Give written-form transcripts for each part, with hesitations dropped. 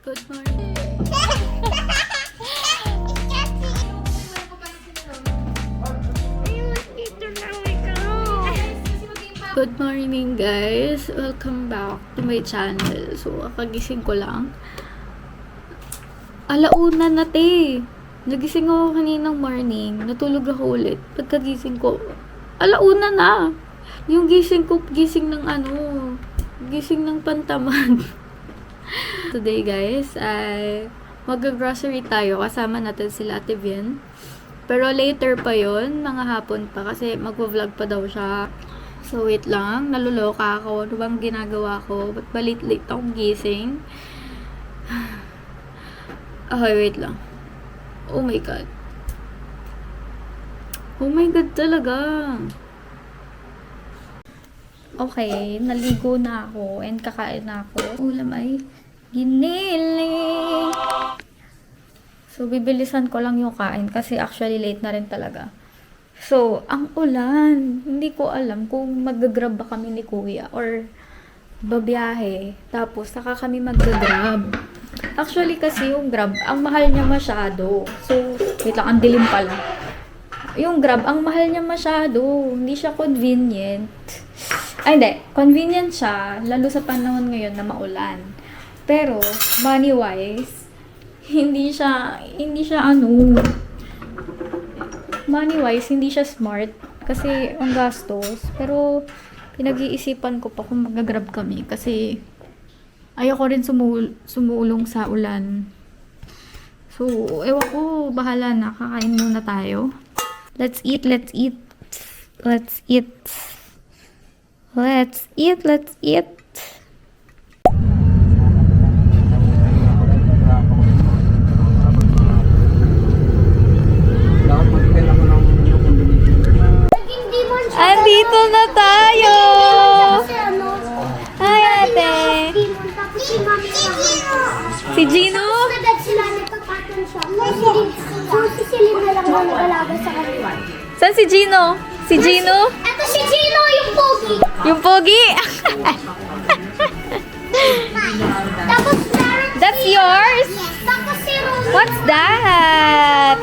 Good morning. Good morning guys. Welcome back to my channel. So, kagising ko lang. Alauna na te. Nagising ako kaninang morning. Natulog ako ulit. Pagkagising ko, alauna na. Yung gising ko, gising ng gising ng pantamad. Today guys, ay mag-grocery tayo. Kasama natin sila Ate Bien. Pero later pa yon, mga hapon pa. Kasi mag-vlog pa daw siya. So wait lang, naluloka ako. Ano bang ginagawa ko? Ba't balit-late akong gising? Okay, wait lang. Oh my God. Oh my God talaga. Okay, naligo na ako and kakain na ako. Ulam ay giniling. So, bibilisan ko lang yung kain kasi actually late na rin talaga. So, ang ulan. Hindi ko alam kung mag-grab ba kami ni Kuya or babiyahe. Tapos, saka kami mag-grab. Actually kasi yung Grab, ang mahal niya masyado. So, wait lang, ang dilim pala. Yung Grab, ang mahal niya masyado. Hindi siya convenient. Ay, hindi. Convenient siya, lalo sa panahon ngayon na maulan. Pero, money-wise, hindi siya money-wise, hindi siya smart. Kasi, ang gastos. Pero, pinag-iisipan ko pa kung mag-grab kami. Kasi, ayoko rin sumulong sa ulan. So, ewan ko, bahala na. Kakain muna tayo. Let's eat, let's eat. Let's eat. Let's eat, let's eat. Andito na tayo! Hi, ate! Si Gino? Saan si Gino? Si Gino? Ito si Gino, yung pogi. Yung pogi? Tapos meron That's yours? tapos si Ron. What's that?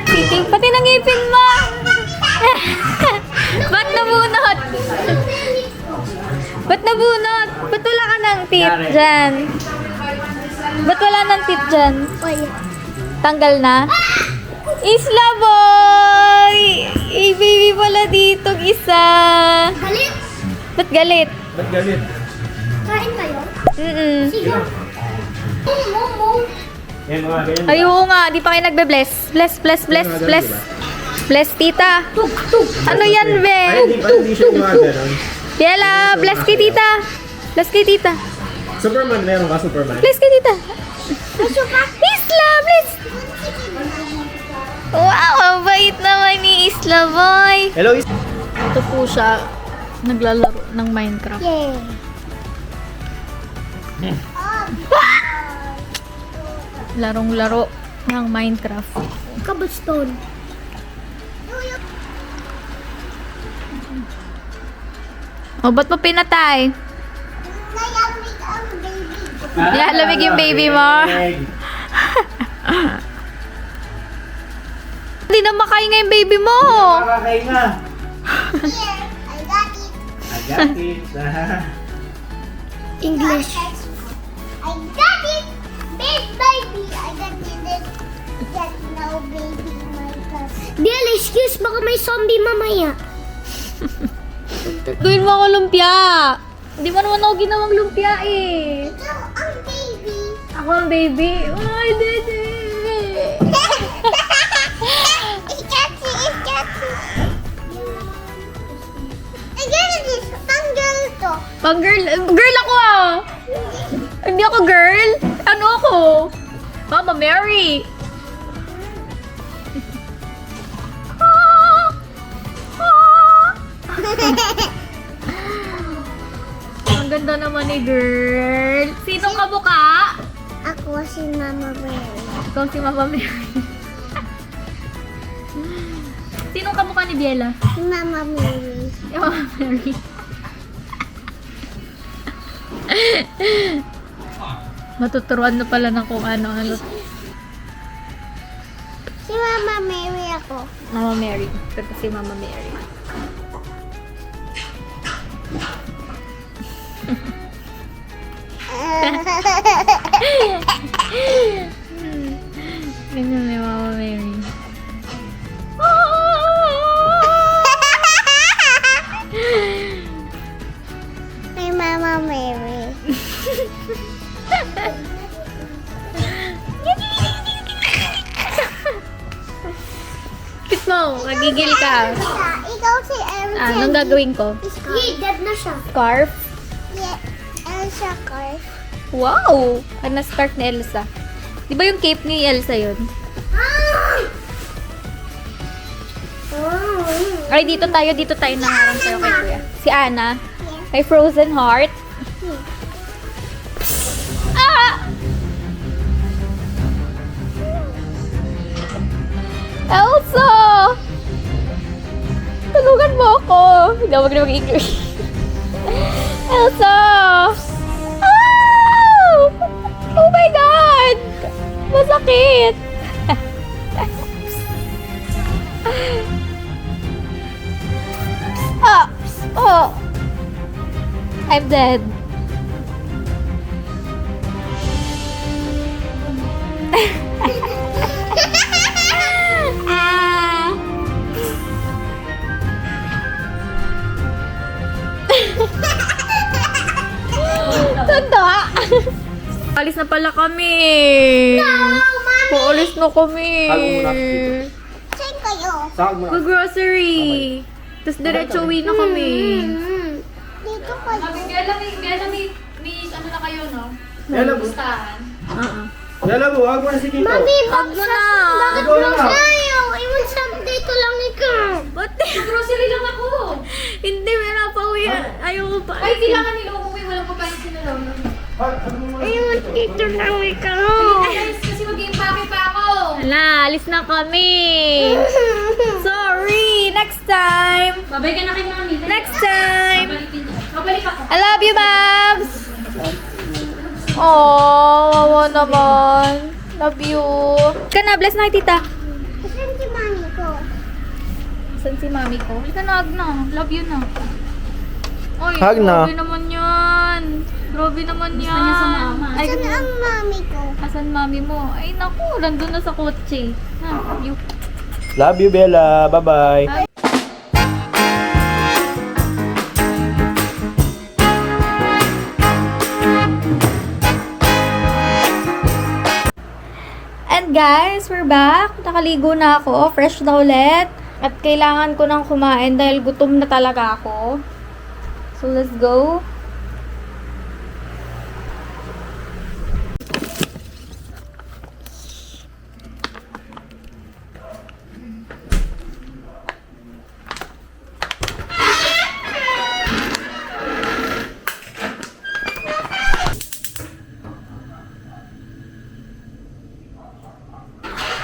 Titing, pati ng ngipin mo! Ba't nabunot? Ba't nabunot? Ba't wala ka ng teeth dyan? Ba't wala ng teeth dyan? Tanggal na? Isla boy! Baby pala dito isa. Galit. Ba't galit? Ba't galit? Kain kayo? Sige. Mm-mm. Momo. Yan mga ganyan. Ay, oo nga. Di pa kayo nagbe-bless. Bless, bless, bless, bless. Bless, tita. Ano yan, be? Ay, hindi siya mga ganun. Biela, bless kay tita. Bless kay tita. Superman, meron ka Superman? Bless kay tita. Isla, bless. Wow, ang bait naman ni Isla, boy. Hello, is... Ito po siya, naglalaro ng Minecraft. Yay. Larong-laro ng Minecraft. Cobblestone. O, ba't mo pinatay? Nalamig ang baby. Lalamig yung baby mo. Hindi na makahinga yung baby mo. Nakakain nga. Here, I got it. I got it. English. I got it. Big baby. I got it. Get no baby in my class. Biel, excuse, baka may zombie mamaya. Gawin mo ako lumpia. Hindi mo naman ako ginawang lumpia eh. Ikaw ang baby. Ako ang baby. Ay, dede. Pang girl, girl ako ah. Hindi ako girl. Ano ako? Mama Mary. Ang ganda naman ni girl. Sinong kabuka? Ako si Mama Mary. Ikaw si Mama Mary. Sinong kabuka ni Biela? Si Mama Mary. Si Mama Mary. Matuturuan na pala ng kung ano-ano. Si Mama Mary ako. Mama Mary. Ito si Mama Mary. Ganyan may Mama Mary. May Mama Mary. Kit mo, nagigil ka. Ikaw si Elsa. Anong gagawin ko? Dead na siya. Scarf? Yeah, Elsa Carf. Wow! Ang na-start ni Elsa. Di ba yung cape ni Elsa yun? Ay, dito tayo nangarang sa'yo kay Kuya. Si Anna. May frozen heart. Ah! Elsa! Tulungan mo ako. Hindi ako mag-English. Elsa! Oh! Oh my God! Masakit! Ah! Oh! I'm dead. Ah! Tanda! Alis na pala kami! Paalis na kami! Tago mo na dito. Saan kayo? Saan mo na? Mag-grocery! Tapos diretso uwi na kami. Dito kayo. Ano na kayo, no? Yala mo. Yala mo, huwag mo na si Tito. Mami, Wag mo na! bakit Ikaw na nga. ayaw? Iwan sa dito lang ikaw. Ba't grocery lang ako? Hindi, meron pa uwi. Ayoko pa. Ay, kailangan nila umuwi. Walang papayin sinalaw. Iwan dito lang ikaw. Guys, kasi mag-iimpake pa ako. Wala, alis na kami. Sorry, next time. Babay ka na kay Mami. Next time. Babalik ako. I love you, Babs. Oh, wawa naman. Love you. Ka na, bless na kay tita. Saan si mami ko? Saan si mami ko? Halika na, hug na. Love you na. Oy, Hug na. grabe naman yan. Grabe naman yan. niya sa mama. Ay, Saan ang mami ko? asan mami mo? Ay, naku, nandun na sa kotse. Ha, you. Love you, Bella. Bye-bye. And guys, we're back. Nakaligo na ako. Fresh na ulit. At kailangan ko nang kumain dahil gutom na talaga ako. So, let's go.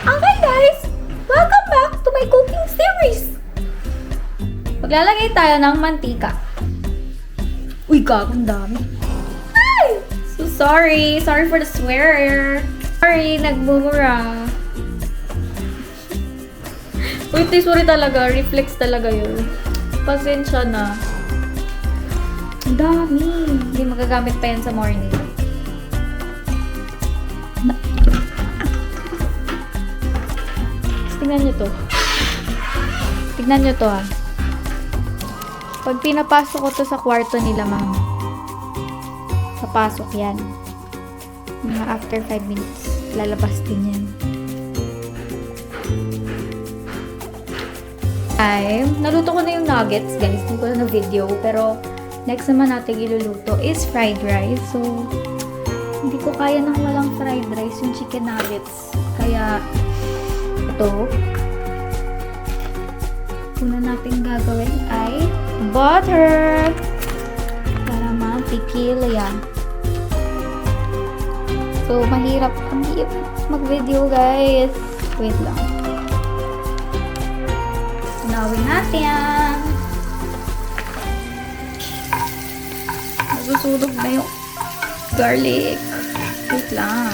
Okay guys, welcome back to my cooking series. Maglalagay tayo ng mantika. Uy, gagong dami. Ay! So sorry. Sorry for the swear. Sorry, nagmumura. Uy, sorry talaga. Reflex talaga yun. Pasensya na. Ang dami. Hindi magagamit pa yan sa morning. Tingnan nyo to. Tignan nyo to, ha. Pag pinapasok ko to sa kwarto nila, ma'am. Papasok yan. Mga after 5 minutes, lalabas din yan. Ay, naluto ko na yung nuggets, guys. Hindi ko na video. Pero, next naman natin iluluto is fried rice. So, hindi ko kaya nang walang fried rice yung chicken nuggets. Kaya, ito, una natin gagawin ay butter para mapikil yan. So, mahirap mag-video, guys. Wait lang. Tunawin natin yan. Nasusunog na yung garlic. Wait lang.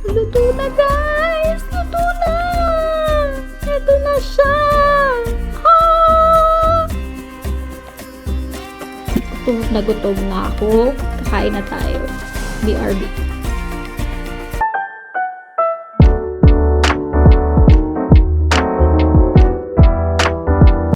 Luto na, guys! Luto na! Ito na siya! Ah! Gutom na ako. Kakain na tayo. BRB.